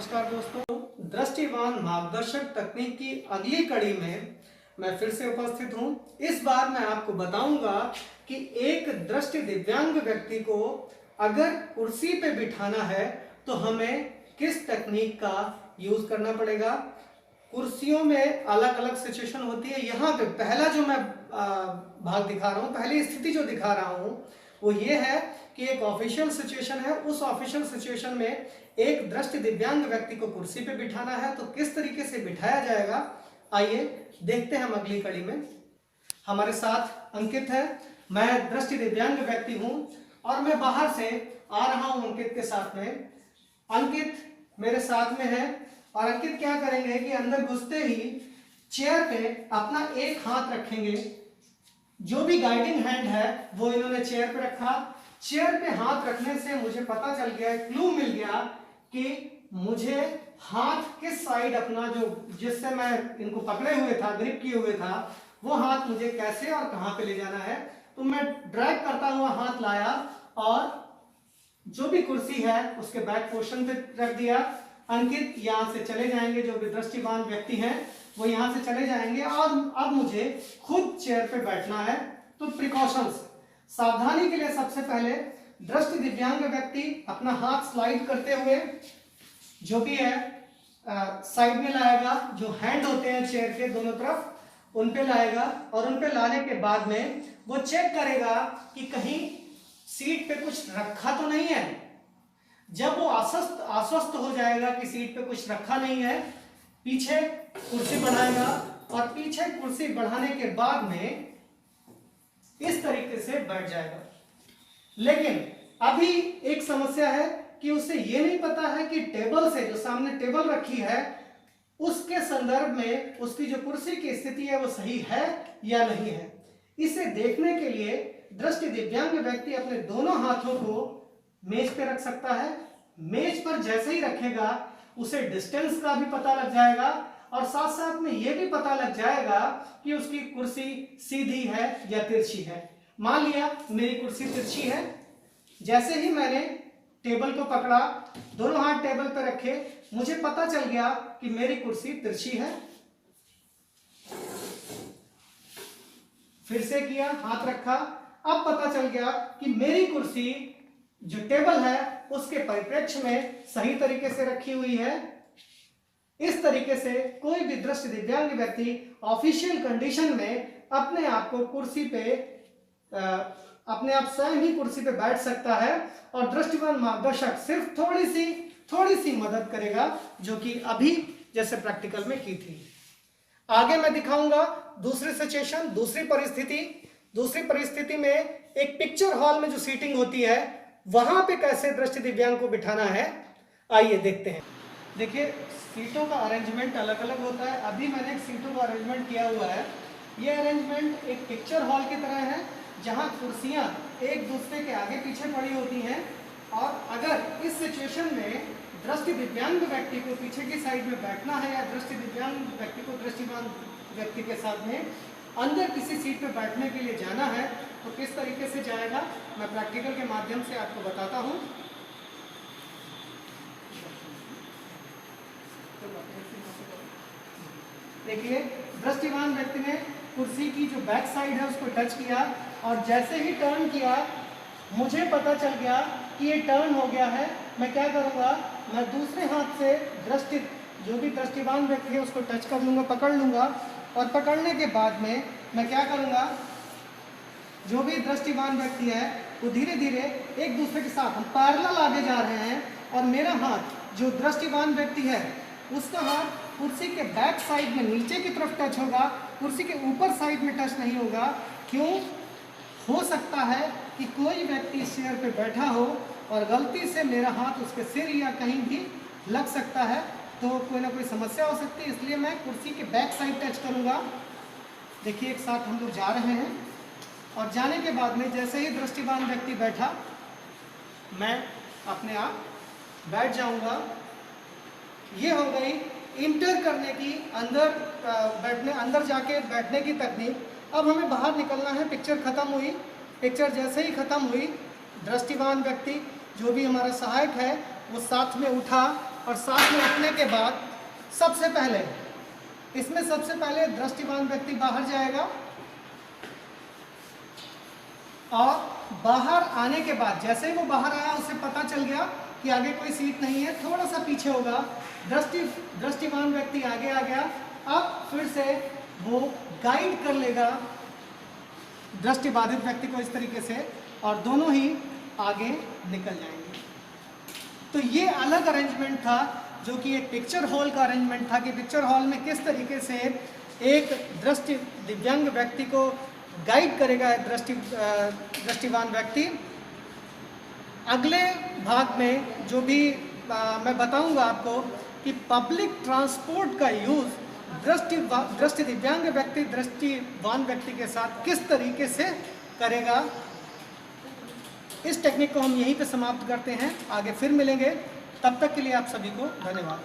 नमस्कार दोस्तों, दृष्टिवान मार्गदर्शक तकनीक की अगली कड़ी में मैं फिर से उपस्थित हूं। इस बार मैं आपको बताऊंगा कि एक दृष्टि दिव्यांग व्यक्ति को अगर कुर्सी पे बिठाना है तो हमें किस तकनीक का यूज करना पड़ेगा। कुर्सियों में अलग अलग सिचुएशन होती है। यहाँ पे पहला जो मैं भाग दिखा रहा हूँ, पहली स्थिति जो दिखा रहा हूँ वो ये है कि एक ऑफिशियल सिचुएशन है। उस ऑफिशियल सिचुएशन में एक दृष्टि दिव्यांग व्यक्ति को कुर्सी पे बिठाना है, तो किस तरीके से बिठाया जाएगा आइए देखते हैं हम अगली कड़ी में। हमारे साथ अंकित है, मैं दृष्टि दिव्यांग व्यक्ति हूं और मैं बाहर से आ रहा हूं अंकित के साथ में। अंकित मेरे साथ में है और अंकित क्या करेंगे कि अंदर घुसते ही चेयर पे अपना एक हाथ रखेंगे। जो भी गाइडिंग हैंड है वो इन्होंने चेयर पे रखा। चेयर पे हाथ रखने से मुझे पता चल गया, क्लू मिल गया कि मुझे हाथ किस साइड अपना जो जिससे मैं इनको पकड़े हुए था, ग्रिप किए हुए था, वो हाथ मुझे कैसे और कहां पे ले जाना है। तो मैं ड्रैग करता हुआ हाथ लाया और जो भी कुर्सी है उसके बैक पोर्शन पे रख दिया। अंकित यहां से चले जाएंगे, जो भी दृष्टिवान व्यक्ति हैं वो यहां से चले जाएंगे और अब मुझे खुद चेयर पे बैठना है। तो प्रिकॉशंस, सावधानी के लिए सबसे पहले दृष्टि दिव्यांग व्यक्ति अपना हाथ स्लाइड करते हुए जो भी है साइड में लाएगा। जो हैंड होते हैं चेयर के दोनों तरफ उन पे लाएगा और उन पे लाने के बाद में वो चेक करेगा कि कहीं सीट पे कुछ रखा तो नहीं है। जब वो आश्वस्त हो जाएगा कि सीट पे कुछ रखा नहीं है, पीछे कुर्सी बढ़ाएगा और पीछे कुर्सी बढ़ाने के बाद में इस तरीके से बैठ जाएगा। लेकिन अभी एक समस्या है कि उसे ये नहीं पता है कि टेबल से, जो सामने टेबल रखी है, उसके संदर्भ में उसकी जो कुर्सी की स्थिति है वो सही है या नहीं है। इसे देखने के लिए दृष्टि दिव्यांग व्यक्ति अपने दोनों हाथों को मेज पे रख सकता है। मेज पर जैसे ही रखेगा उसे डिस्टेंस का भी पता लग जाएगा और साथ साथ में यह भी पता लग जाएगा कि उसकी कुर्सी सीधी है या तिरछी है। मान लिया मेरी कुर्सी तिरछी है, जैसे ही मैंने टेबल को पकड़ा, दोनों हाथ टेबल पर रखे, मुझे पता चल गया कि मेरी कुर्सी तिरछी है। फिर से किया, हाथ रखा, अब पता चल गया कि मेरी कुर्सी जो टेबल है उसके परिप्रेक्ष्य में सही तरीके से रखी हुई है। इस तरीके से कोई भी दृष्टि दिव्यांग व्यक्ति ऑफिशियल कंडीशन में अपने आप को कुर्सी पे अपने आप स्वयं ही कुर्सी पे बैठ सकता है और दृष्टिवान मार्गदर्शक सिर्फ थोड़ी सी मदद करेगा, जो कि अभी जैसे प्रैक्टिकल में की थी। आगे मैं दिखाऊंगा दूसरी सिचुएशन, दूसरी परिस्थिति में एक पिक्चर हॉल में जो सीटिंग होती है वहां पे कैसे दृष्टि दिव्यांग को बिठाना है, आइए देखते हैं। देखिए, सीटों का अरेंजमेंट अलग अलग होता है। अभी मैंने सीटों का अरेंजमेंट किया हुआ है। ये अरेंजमेंट एक पिक्चर हॉल की तरह है, जहां कुर्सियां एक दूसरे के आगे पीछे पड़ी होती हैं और अगर इस सिचुएशन में दृष्टि दिव्यांग व्यक्ति को पीछे की साइड में बैठना है या दृष्टि दिव्यांग व्यक्ति को दृष्टिवान व्यक्ति के साथ में अंदर किसी सीट पे बैठने के लिए जाना है, तो किस तरीके से जाएगा मैं प्रैक्टिकल के माध्यम से आपको बताता हूँ। देखिए, दृष्टिवान व्यक्ति ने कुर्सी की जो बैक साइड है उसको टच किया और जैसे ही टर्न किया मुझे पता चल गया कि ये टर्न हो गया है। मैं क्या करूँगा, मैं दूसरे हाथ से जो भी दृष्टिवान व्यक्ति है उसको टच कर लूँगा, पकड़ लूँगा और पकड़ने के बाद में मैं क्या करूँगा, जो भी दृष्टिवान व्यक्ति है वो धीरे धीरे एक दूसरे के साथ हम पैरेलल आगे जा रहे हैं और मेरा हाथ जो दृष्टिवान व्यक्ति है उसका हाथ कुर्सी के बैक साइड में नीचे की तरफ टच होगा, कुर्सी के ऊपर साइड में टच नहीं होगा। क्यों? हो सकता है कि कोई व्यक्ति इस चेयर पे बैठा हो और गलती से मेरा हाथ उसके सिर या कहीं भी लग सकता है, तो कोई ना कोई समस्या हो सकती है। इसलिए मैं कुर्सी के बैक साइड टच करूँगा। देखिए, एक साथ हम लोग जा रहे हैं और जाने के बाद में जैसे ही दृष्टिवान व्यक्ति बैठा मैं अपने आप बैठ जाऊँगा। ये हो गई इंटर करने की, अंदर जाके बैठने की तकनीक। अब हमें बाहर निकलना है। पिक्चर खत्म हुई, पिक्चर जैसे ही खत्म हुई दृष्टिवान व्यक्ति जो भी हमारा सहायक है वो साथ में उठा और साथ में रखने के बाद सबसे पहले दृष्टिवान व्यक्ति बाहर जाएगा और बाहर आने के बाद जैसे ही वो बाहर आया उसे पता चल गया कि आगे कोई सीट नहीं है, थोड़ा सा पीछे होगा, दृष्टिवान व्यक्ति आगे आ गया। अब फिर से वो गाइड कर लेगा दृष्टिबाधित व्यक्ति को इस तरीके से और दोनों ही आगे निकल जाएंगे। तो ये अलग अरेंजमेंट था जो कि एक पिक्चर हॉल का अरेंजमेंट था कि पिक्चर हॉल में किस तरीके से एक दिव्यांग व्यक्ति को गाइड करेगा दृष्टिवान व्यक्ति। अगले भाग में जो भी मैं बताऊंगा आपको कि पब्लिक ट्रांसपोर्ट का यूज़ दृष्टि दिव्यांग व्यक्ति दृष्टिवान व्यक्ति के साथ किस तरीके से करेगा। इस टेक्निक को हम यहीं पे समाप्त करते हैं, आगे फिर मिलेंगे। तब तक के लिए आप सभी को धन्यवाद।